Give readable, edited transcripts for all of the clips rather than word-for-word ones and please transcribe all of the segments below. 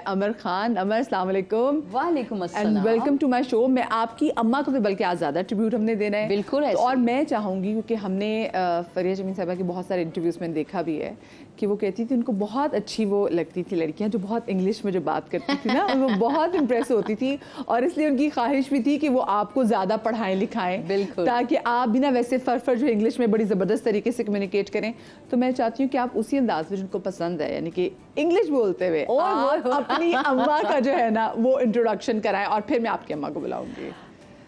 अमर खान। अमर, अस्सलाम वालेकुम। वालेकुम अस्सलाम and welcome to my show. मैं आपकी अम्मा को भी बल्कि आज ज़्यादा ट्रिब्यूट हमने देना है। बिल्कुल तो और मैं चाहूँगी, क्योंकि हमने फरिया जमीन साहबा की बहुत सारे इंटरव्यूज़ में देखा भी है कि वो कहती थी उनको बहुत अच्छी वो लगती थी लड़कियाँ जो बहुत इंग्लिश में जो बात करती थी ना, वो बहुत इम्प्रेस होती थी। और इसलिए उनकी ख्वाहिश भी थी कि वो आपको ज़्यादा पढ़ाएं लिखाएं, बिल्कुल, ताकि आप भी ना वैसे फर जो इंग्लिश में बड़ी ज़बरदस्त तरीके से कम्युनिकेट करें। तो मैं चाहती हूँ कि आप उसी अंदाज में जिनको पसंद है, यानी कि इंग्लिश बोलते हुए आप अपनी अम्मा का जो है ना वो इंट्रोडक्शन कराएं, और फिर मैं आपकी अम्मा को बुलाऊंगी।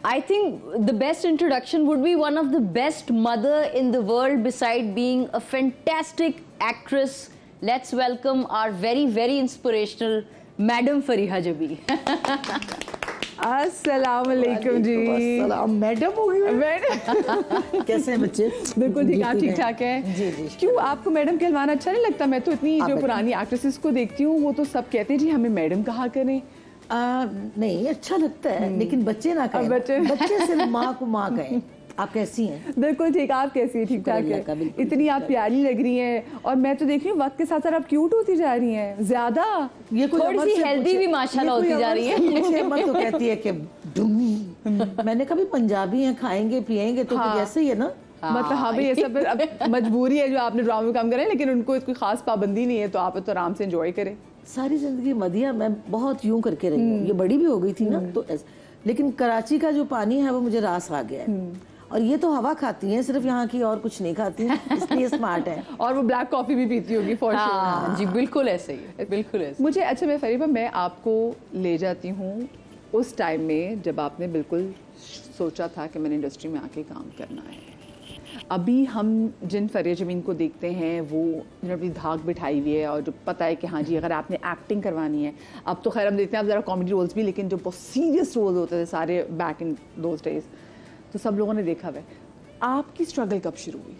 I think the best introduction would be one of the best mother in the world beside being a fantastic actress. Let's welcome our very inspirational Madam Fariha Jabi. अस्सलाम वालेकुम जी। अस्सलाम। मैडम हो गई। कैसे हैं बच्चे? बिल्कुल ठीक, आप ठीक ठाक हैं? जी जी। क्यों आपको मैडम कहलवाना अच्छा नहीं लगता? मैं तो इतनी जो पुरानी एक्ट्रेसेस को देखती हूँ वो तो सब कहते हैं जी हमें मैडम कहा करें। नहीं, अच्छा लगता है, लेकिन बच्चे ना कहें। बच्चे सिर्फ माँ को माँ कहें। आप कैसी हैं? बिल्कुल ठीक, आप कैसी हैं? ठीक ठाक है। इतनी आप प्यारी लग रही हैं, और मैं तो देख रही हूँ वक्त के साथ साथ आप क्यूट होती जा रही हैं ज्यादा। ये थोड़ी सी हेल्दी भी माशाल्लाह होती जा रही है। मत तो कहती है कि मैंने कभी पंजाबी हैं, खाएंगे पिएंगे तो जैसे ही है ना। मतलब हाँ भाई, ये सब अब मजबूरी है जो आपने ड्रामा में काम करें, लेकिन उनको कोई खास पाबंदी नहीं है, तो आप तो आराम से एंजॉय करें। सारी जिंदगी मदिया मैं बहुत यूं करके रही हूँ। ये बड़ी भी हो गई थी ना, तो लेकिन कराची का जो पानी है वो मुझे रास आ गया है। और ये तो हवा खाती हैं सिर्फ, यहाँ की और कुछ नहीं खाती हैं, इसलिए स्मार्ट है। और वो ब्लैक कॉफी भी पीती होगी फॉर श्योर। जी बिल्कुल ऐसे ही है, बिल्कुल ऐसे। मुझे अच्छा, मैं फरीबा, मैं आपको ले जाती हूँ उस टाइम में जब आपने बिल्कुल सोचा था कि मैंने इंडस्ट्री में आके काम करना है। अभी हम जिन फरिया जमीन को देखते हैं वो जिन्होंने अपनी धाक बिठाई हुई है, और जो पता है कि हाँ जी अगर आपने एक्टिंग करवानी है, अब तो खैर हम देखते हैं अब ज़रा कॉमेडी रोल्स भी, लेकिन जो बहुत सीरियस रोल्स होते थे सारे बैक इन दोज डेज, तो सब लोगों ने देखा हुआ है। आपकी स्ट्रगल कब शुरू हुई?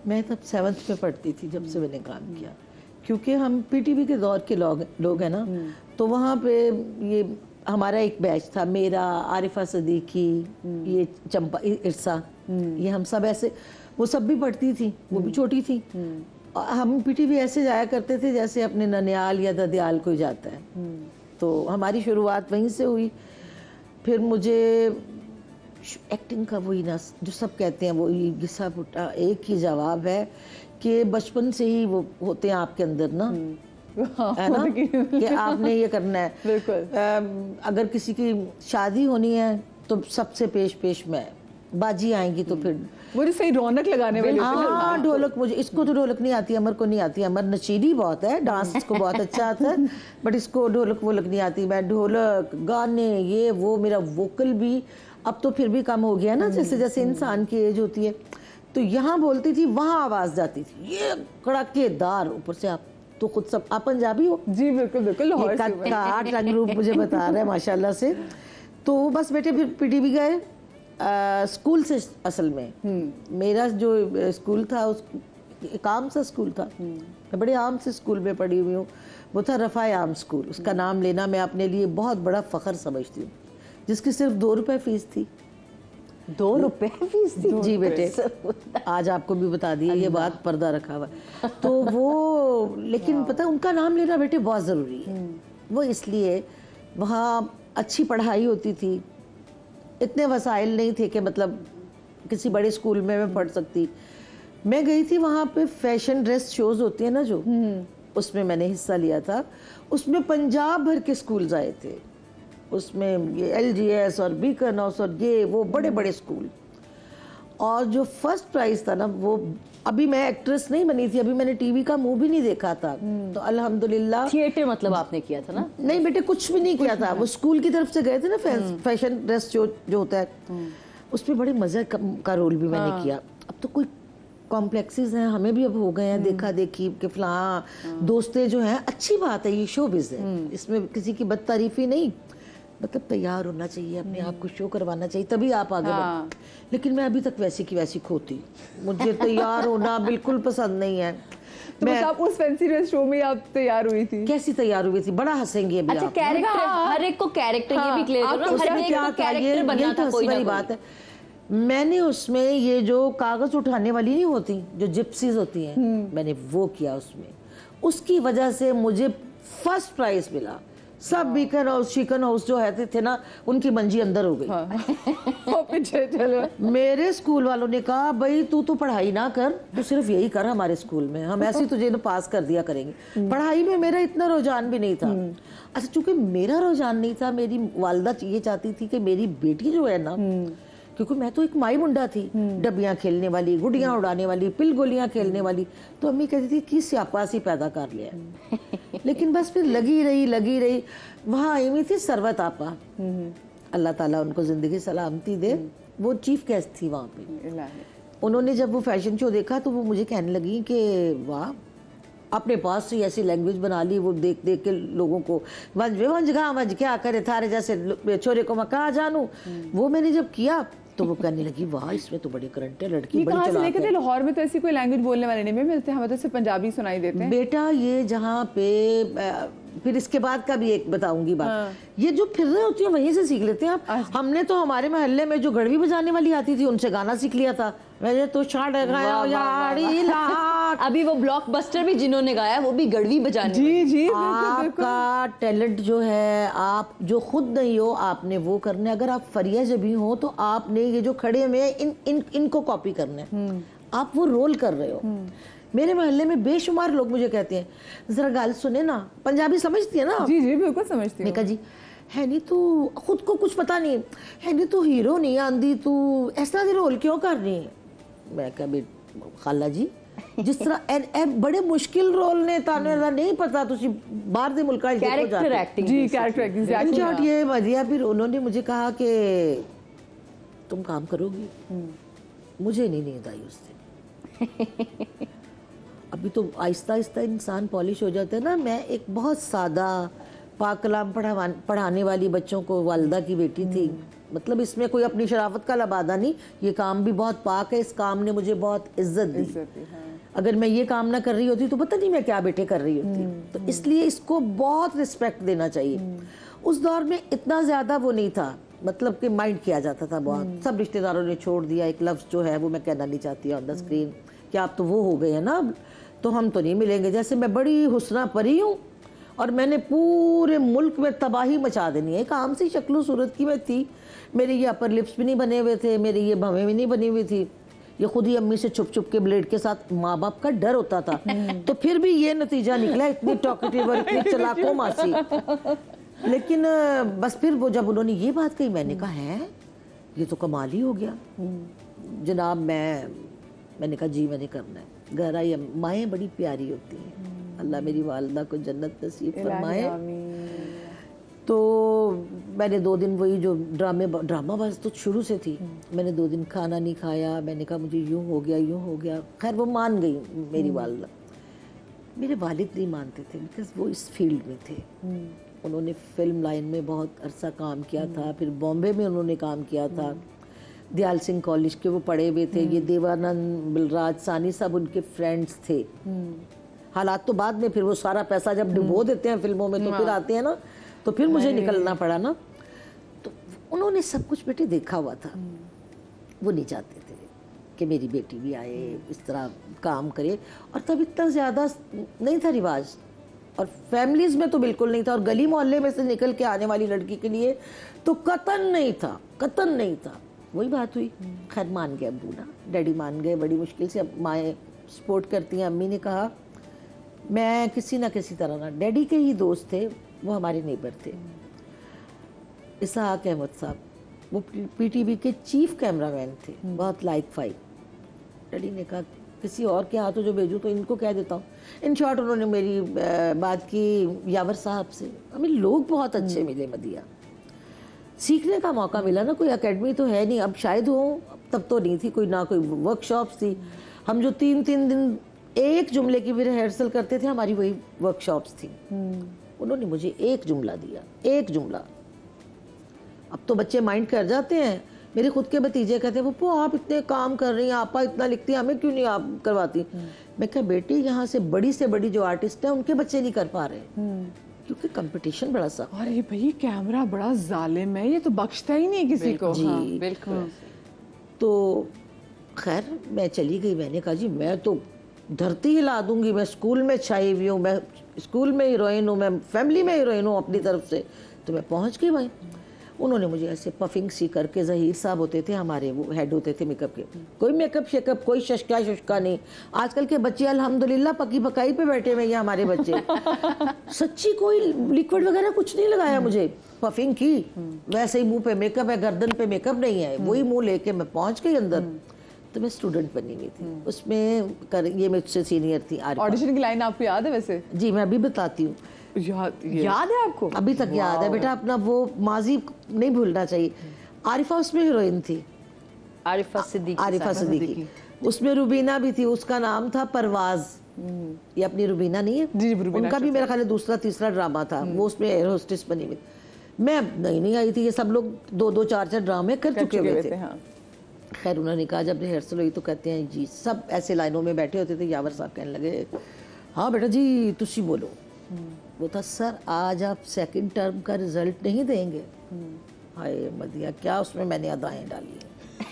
मैं तब 7th में पढ़ती थी जब से मैंने काम किया, क्योंकि हम पीटीवी के दौर के लोग हैं ना, तो वहाँ पे ये हमारा एक बैच था, मेरा, आरिफा सदीकी, ये चंपा इरसा, ये हम सब ऐसे, वो सब भी पढ़ती थी, वो भी छोटी थी। हम पीटीवी ऐसे जाया करते थे जैसे अपने ननियाल या ददियाल कोई जाता है। तो हमारी शुरुआत वहीं से हुई। फिर मुझे एक्टिंग का वही ना जो सब कहते हैं, वही घिसा पुटा एक ही जवाब है कि बचपन से ही वो होते हैं आपके अंदर ना, है ना, कि आपने ये करना है। बिल्कुल। अगर किसी की शादी होनी है तो सबसे पेश मैं, बाजी आएंगी तो फिर वो जो सही रौनक लगाने वाली। हाँ, ढोलक, मुझे इसको तो ढोलक नहीं आती, अमर को नहीं आती। अमर नशीली बहुत है, डांस इसको बहुत अच्छा आता है, बट इसको ढोलक वोलक नहीं आती। मैं ढोलक, गाने, ये वो, मेरा वोकल भी अब तो फिर भी कम हो गया ना, जैसे जैसे इंसान की एज होती है। तो यहाँ बोलती थी, वहाँ आवाज़ जाती थी, ये कड़केदार। ऊपर से आप तो खुद सब, आप पंजाबी हो? जी बिल्कुल बिल्कुल। काट रंग रूप मुझे बता रहा है माशाल्लाह से। तो बस बेटे फिर पीटीवी गए, स्कूल से। असल में मेरा जो स्कूल था उस एक आम सा स्कूल था, मैं बड़े आम से स्कूल में पढ़ी हुई हूँ, वो था रफ़ाए आम स्कूल। उसका नाम लेना मैं अपने लिए बहुत बड़ा फ़ख्र समझती हूँ, जिसकी सिर्फ 2 रुपए फीस थी। 2 रुपए फीस थी? जी बेटे, आज आपको भी बता दिया, ये बात पर्दा रखा हुआ। तो वो, लेकिन पता है उनका नाम लेना बेटे बहुत ज़रूरी है। वो इसलिए वहाँ अच्छी पढ़ाई होती थी, इतने वसाइल नहीं थे कि मतलब किसी बड़े स्कूल में मैं पढ़ सकती। मैं गई थी वहाँ पे, फैशन ड्रेस शोज़ होती है ना जो, उसमें मैंने हिस्सा लिया था। उसमें पंजाब भर के स्कूल्स आए थे, उसमें ये LGS और बीकन हाउस और ये वो बड़े बड़े स्कूल। और जो फर्स्ट प्राइज़ था ना, वो, अभी मैं एक्ट्रेस नहीं बनी थी, अभी मैंने टीवी का मुंह भी नहीं देखा था, तो अल्हम्दुलिल्लाह। थिएटर मतलब आपने किया था ना? नहीं बेटे, कुछ भी नहीं किया था, वो स्कूल की तरफ से गए थे ना, फैशन ड्रेस जो होता है, उसमें बड़े मज़े का रोल भी मैंने किया। अब तो कोई कॉम्प्लेक्सेस हैं, हमें भी अब हो गए हैं देखा देखी कि फलां दोस्तें जो हैं, अच्छी बात है, ये शोबिज़ है, इसमें किसी की बदतारीफी नहीं, मतलब तैयार होना चाहिए, अपने आप को शो करवाना चाहिए, तभी आप आगे बढ़ो। लेकिन मैं अभी तक वैसी की वैसी खोती, मुझे तैयार होना बिल्कुल पसंद नहीं है। तो मैं आप उस फैंसी ड्रेस शो में आप तैयार हुई थी? कैसी तैयार हुई थी? बड़ा हंसेंगे अभी। अच्छा, कैरेक्टर, हर एक को कैरेक्टर, ये भी क्लियर करो ना, हर एक को कैरेक्टर बनना था कोई ना कोई। मैंने उसमें ये जो कागज उठाने वाली नहीं होती, जो जिप्सीज होती हैं, मैंने वो किया उसमें। उसकी वजह से मुझे फर्स्ट प्राइज मिला। सब बीकन हाउस चिकन हाउस जो है थे ना, उनकी मंजी अंदर हो गई। वो पीछे चलो। मेरे स्कूल वालों ने कहा भाई तू तो पढ़ाई ना कर, तू सिर्फ यही कर हमारे स्कूल में, हम ऐसे तुझे ना पास कर दिया करेंगे। पढ़ाई में मेरा इतना रुझान भी नहीं था। अच्छा, चूंकि मेरा रुझान नहीं था, मेरी वालदा ये चाहती थी कि मेरी बेटी जो है ना, क्योंकि मैं तो एक माई मुंडा थी, डब्बियां खेलने वाली, गुड़ियां उड़ाने वाली, पिल गोलियां खेलने वाली, तो अम्मी कहती थी कि स्यापासी पैदा कर लिया। लेकिन बस फिर लगी रही। वहाँ आई हुई थी सरवत आपा, अल्लाह ताला उनको जिंदगी सलामती दे, वो चीफ गेस्ट थी वहाँ पे। उन्होंने जब वो फैशन शो देखा तो वो मुझे कहने लगी कि वाह, अपने पास से ऐसी लैंग्वेज बना ली, वो देख देख के लोगों को वंज क्या करे थारे जैसे छोरे को मैं कहाँ जानूं। वो मैंने जब किया तो वो कहने लगी वाह, इसमें तो बड़े करंट है, लड़की बड़ी चालाक है। लाहौर में तो ऐसी कोई लैंग्वेज बोलने वाले नहीं मिलते, हमें तो सिर्फ पंजाबी सुनाई देते हैं। बेटा ये जहाँ पे फिर इसके बाद का भी एक बताऊंगी बात। ये जो फिर रहे होती है वहीं से सीख लेते हैं आप। हमने तो हमारे मोहल्ले में जो गड़वी बजाने वाली आती थी उनसे गाना सीख लिया था। मैंने तो अभी वो ब्लॉकबस्टर भी जिन्होंने गाया वो भी गड़वी बजाने। जी आपका टैलेंट जो है, आप जो खुद नहीं हो आपने वो करना है। अगर आप फरिया जबी हो तो आपने ये जो खड़े में इनको कॉपी करना है। आप वो रोल कर रहे हो। मेरे मोहल्ले में बेशुमार लोग मुझे कहते हैं जरा गाल सुने ना, पंजाबी समझती है ना? जी बिल्कुल समझती हूँ। कहा जी है नहीं तू खुद को कुछ पता नहीं है नहीं तू हीरो नहीं आंदी, तू इस तरह के रोल क्यों कर रही है? मैं कहा खाला जी जिस तरह बड़े मुश्किल रोल ने ताने नहीं पता तुझी बाहर दे मुल्क कैरेक्टर एक्टिंग। जी कैरेक्टर एक्टिंग ये मजिया। फिर उन्होंने मुझे कहा कि तुम काम करोगी। मुझे नहीं नींद आई उस दिन। अभी तो आहिस्ता आहिस्ता इंसान पॉलिश हो जाता है ना। मैं एक बहुत सादा पाक कलाम पढ़ाने वाली बच्चों को वालदा की बेटी थी। मतलब इसमें कोई अपनी शराफत का लबादा नहीं, ये काम भी बहुत पाक है। इस काम ने मुझे बहुत इज्जत दी। अगर मैं ये काम ना कर रही होती तो पता नहीं मैं क्या बेटे कर रही होती। तो इसलिए इसको बहुत रिस्पेक्ट देना चाहिए। उस दौर में इतना ज़्यादा वो नहीं था, मतलब कि माइंड किया जाता था बहुत। सब रिश्तेदारों ने छोड़ दिया। एक लफ्ज़ जो है वो मैं कहना नहीं चाहती ऑन द स्क्रीन कि आप तो वो हो गए हैं ना, तो हम तो नहीं मिलेंगे। जैसे मैं बड़ी हुस्ना परी हूँ और मैंने पूरे मुल्क में तबाही मचा देनी है। एक आम सी शक्लो सूरत की मैं थी। मेरे ये अपर लिप्स भी नहीं बने हुए थे, मेरी ये भवें भी नहीं बनी हुई थी। ये खुद ही अम्मी से छुप छुप के ब्लेड के साथ माँ बाप का डर होता था। तो फिर भी ये नतीजा निकला, इतनी टॉकेटिव और इतनी चलाको मासी। लेकिन बस फिर वो जब उन्होंने ये बात कही मैंने कहा है ये तो कमाल ही हो गया जनाब। मैंने कहा जी मैंने करना है। घर आई, माएँ बड़ी प्यारी होती हैं, अल्लाह मेरी वालदा को जन्नत नसीब फरमाए। तो मैंने 2 दिन वही जो ड्रामा बस तो शुरू से थी। मैंने 2 दिन खाना नहीं खाया। मैंने कहा मुझे यूँ हो गया। खैर वो मान गई मेरी वालदा। मेरे वालिद नहीं मानते थे बिकॉज वो इस फील्ड में थे। उन्होंने फिल्म लाइन में बहुत अरसा काम किया था, फिर बॉम्बे में उन्होंने काम किया था। दयाल सिंह कॉलेज के वो पढ़े हुए थे। ये देवानंद, बिलराज सानी सब उनके फ्रेंड्स थे। हालात तो बाद में फिर वो सारा पैसा जब डुबो देते हैं फिल्मों में तो फिर आते हैं ना, तो फिर मुझे निकलना पड़ा ना। तो उन्होंने सब कुछ बेटे देखा हुआ था। वो नहीं चाहते थे कि मेरी बेटी भी आए इस तरह काम करे। और तब इतना ज़्यादा नहीं था रिवाज, और फैमिलीज़ में तो बिल्कुल नहीं था, और गली मोहल्ले में से निकल के आने वाली लड़की के लिए तो कतन नहीं था। वही बात हुई। खैर मान गए अब्बू ना, डैडी मान गए बड़ी मुश्किल से। अब माएँ सपोर्ट करती हैं। अम्मी ने कहा मैं किसी ना किसी तरह ना, डैडी के ही दोस्त थे वो, हमारे नेबर थे इसहाक अहमद साहब, वो पीटीवी के चीफ कैमरामैन थे, बहुत लाइक फाइक। डैडी ने कहा किसी और के हाथों जो भेजूँ तो इनको कह देता हूँ। इन शॉर्ट उन्होंने मेरी बात की यावर साहब से। हमें लोग बहुत अच्छे मिले, मदिया सीखने का मौका मिला ना। कोई एकेडमी तो है नहीं, अब शायद हो, तब तो नहीं थी कोई, ना कोई वर्कशॉप्स थी। हम जो 3-3 दिन एक जुमले की भी रिहर्सल करते थे, हमारी वही वर्कशॉप्स थी। उन्होंने मुझे एक जुमला दिया, एक जुमला। अब तो बच्चे माइंड कर जाते हैं। मेरे खुद के भतीजे कहते हैं पप्पू आप इतने काम कर रही हैं, आपा इतना लिखती हैं, हमें क्यों नहीं आप करवाती? मैं कहा बेटी यहाँ से बड़ी जो आर्टिस्ट है उनके बच्चे नहीं कर पा रहे क्योंकि कंपटीशन बड़ा सा। अरे भाई कैमरा बड़ा जालिम है, ये तो बख्शता ही नहीं किसी को। जी हाँ, बिल्कुल। तो खैर मैं चली गई। मैंने कहा जी मैं तो धरती हिला दूंगी, मैं स्कूल में छाई हुई हूँ, मैं स्कूल में हीरोइन हूँ, मैं फैमिली में हीरोइन हूँ अपनी तरफ से, तो मैं पहुँच गई भाई। उन्होंने मुझे ऐसे पफिंग सी करके, ज़हीर साहब होते थे हमारे, वो हेड होते थे मेकअप के, कोई मेकअप शेकअप, कोई शशका नहीं। आजकल के बच्चे अल्हम्दुलिल्लाह पकी पकाई पे बैठे हुए हैं हमारे बच्चे। सच्ची कोई लिक्विड वगैरह कुछ नहीं लगाया मुझे, पफिंग की, वैसे ही मुंह पे मेकअप है, गर्दन पे मेकअप नहीं है, वही मुंह लेके मैं पहुंच गई अंदर। तो मैं स्टूडेंट बनी हुई थी उसमें, ये मुझसे सीनियर थी। ऑडिशन की लाइन आपको याद है वैसे? जी मैं अभी बताती हूँ। याद है आपको? अभी तक याद है बेटा, अपना वो माजी नहीं भूलना चाहिए। आरिफा उसमें हीरोइन थी, आरिफा सिद्दीकी। उसमें रुबीना भी थी, उसका नाम था परवाज। ये अपनी रुबीना नहीं है जी, रुबीना उनका भी मेरा ख्याल है दूसरा तीसरा ड्रामा था, वो उसमें एयर होस्टेस बनी हुई। मैं नहीं आई थी, ये सब लोग 2-2 4-4 ड्रामे कर चुके हुए थे। हाँ। खैर उन्होंने कहा जब रिहर्सल हुई तो कहते हैं जी, सब ऐसे लाइनों में बैठे होते थे। यावर साहब कहने लगे हाँ बेटा जी तुसी बोलो। वो था सर आज आप सेकंड टर्म का रिजल्ट नहीं देंगे। हाय मदिया, क्या उसमें मैंने अदाएं डाली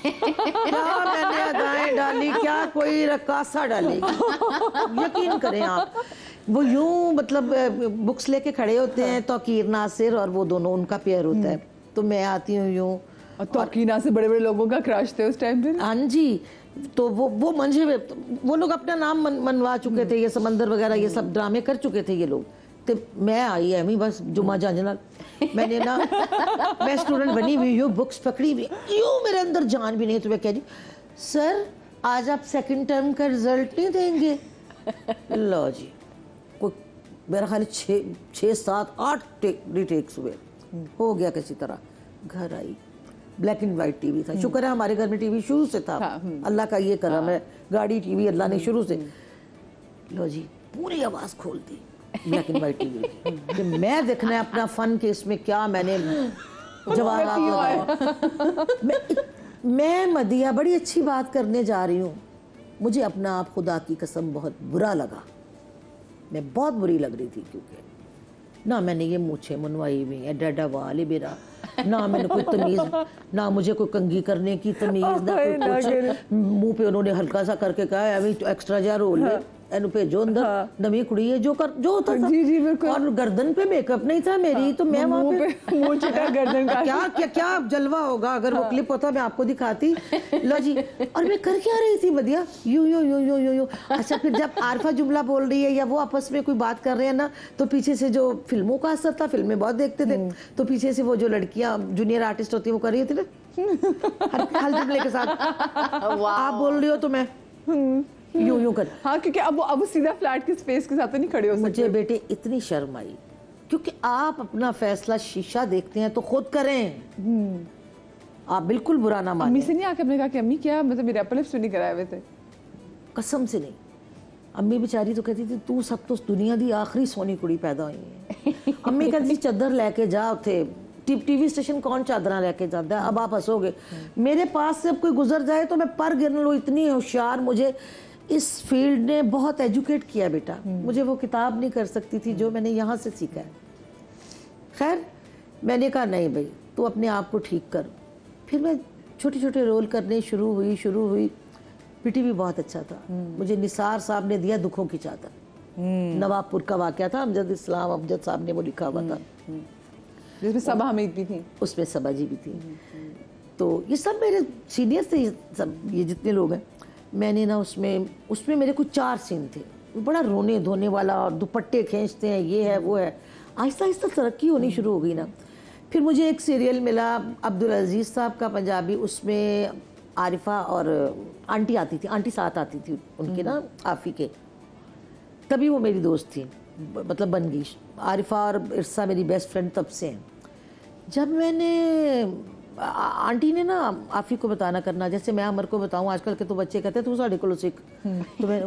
क्या मैंने अदाएं डाली, क्या कोई रकासा डाली। यकीन करें आप, वो यूं मतलब बुक्स लेके खड़े होते हैं तौकीर नासिर और वो दोनों, उनका पेयर होता है, तो मैं आती हूँ यूं। और तौकीर नासिर बड़े बड़े लोगों का क्रश थे उस टाइम पे। हाँ जी, तो वो मंझे हुए, वो लोग अपना नाम मनवा चुके थे, ये समंदर वगैरह ये सब ड्रामे कर चुके थे ये लोग। तो मैं आई एम ही बस जुमा झांझना, मैंने ना मैं स्टूडेंट बनी हुई हूँ, बुक्स पकड़ी हुई, यूँ मेरे अंदर जान भी नहीं। तो मैं कह रही सर आज आप सेकंड टर्म का रिजल्ट नहीं देंगे। लो जी, कोई मेरा ख्याल 6-7-8 रीटेक्स हुए, हो गया किसी तरह। घर आई, ब्लैक एंड वाइट टीवी था, शुक्र है हमारे घर में टीवी शुरू से था, अल्लाह का ये करम है, गाड़ी टीवी अल्लाह ने शुरू से। लो जी, पूरी आवाज़ खोल दी ब्लैक एंड वाइट टीवी कि मैं देखना है अपना फन के इसमें क्या मैंने जवाब लगाया। मैं मदिया बड़ी अच्छी बात करने जा रही हूँ, मुझे अपना आप खुदा की कसम बहुत बुरा लगा, मैं बहुत बुरी लग रही थी, क्योंकि ना मैंने ये मूछें मुनवाई हुई है, डाडा वाले बेरा, ना मैंने कोई तमीज़, ना मुझे कोई कंघी करने की तमीज़, ना कोई कुछ। मुंह पे उन्होंने हल्का सा करके कहा अभी तो एक्स्ट्रा जा रोल ले एनु भेजो अंदर, नवी कुड़ी है जो होता था। जी जी बिल्कुल। और गर्दन पे मेकअप नहीं था मेरी, तो मैं वहाँ पे मुंह चिटा गर्दन का क्या जलवा होगा अगर वो क्लिप होता, मैं आपको दिखाती। लो जी, और मैं कर क्या रही थी बदिया, you you you you you you. अच्छा फिर जब आरिफा जुमला बोल रही है या वो आपस में कोई बात कर रहे हैं ना, तो पीछे से जो फिल्मों का असर था, फिल्में बहुत देखते थे, तो पीछे से वो जो लड़कियां जूनियर आर्टिस्ट होती है वो कर रही थी ना हर जुमले के साथ, आप बोल रही हो तो मैं यूं कर। हाँ, क्योंकि अब वो सीधा फ्लैट की स्पेस के साथ तो नहीं खड़े हो सकते। मुझे बेटे इतनी शर्म आई, क्योंकि आप अपना फैसला शीशा देखते हैं तो खुद करें, आप बिल्कुल बुरा ना माने। अम्मी से नहीं आके हमने कहा कि अम्मी क्या मतलब मेरे अपने लिप्स नहीं कराए हुए थे? कसम से नहीं। अम्मी बेचारी तो कहती थी तू सब तो दुनिया दी आखिरी सोनी कुड़ी पैदा हुई है। अम्मी कहती थी चादर लेके जा, उथे टीवी स्टेशन कौन चादर लेके जाता है। अब आप हंसोगे, मेरे पास से अब कोई गुजर जाए तो मैं पर गिन लूँ, इतनी होशियार मुझे इस फील्ड ने बहुत एजुकेट किया बेटा। मुझे वो किताब नहीं कर सकती थी जो मैंने यहाँ से सीखा है। खैर मैंने कहा नहीं भाई तू अपने आप को ठीक कर। फिर मैं छोटे छोटे रोल करने शुरू हुई। पीटी भी बहुत अच्छा था। मुझे निसार साहब ने दिया दुखों की चादर, नवाबपुर का वाकया था, अमजद इस्लाम अमजद साहब ने वो लिखा हुआ था, जिसमें सबा हमीद भी थी, उसमें सबा जी भी थी। तो ये सब मेरे सीनियर थे, सब ये जितने लोग हैं। मैंने ना उसमें मेरे कुछ 4 सीन थे, बड़ा रोने धोने वाला, और दुपट्टे खींचते हैं, ये है वो है। आहिस्ता आहिस्ता तरक्की होनी शुरू हो गई ना। फिर मुझे एक सीरियल मिला अब्दुल अजीज़ साहब का पंजाबी, उसमें आरिफा और आंटी आती थी, आंटी साथ आती थी उनके ना आफ़ी के, तभी वो मेरी दोस्त थी, मतलब बन गई। आरिफा और इरसा मेरी बेस्ट फ्रेंड तब से हैं। जब मैंने आंटी ने ना आफ़ी को बताना करना, जैसे मैं अमर को बताऊं, आजकल के तो बच्चे कहते हैं तू साढ़े को सीख, तो मैं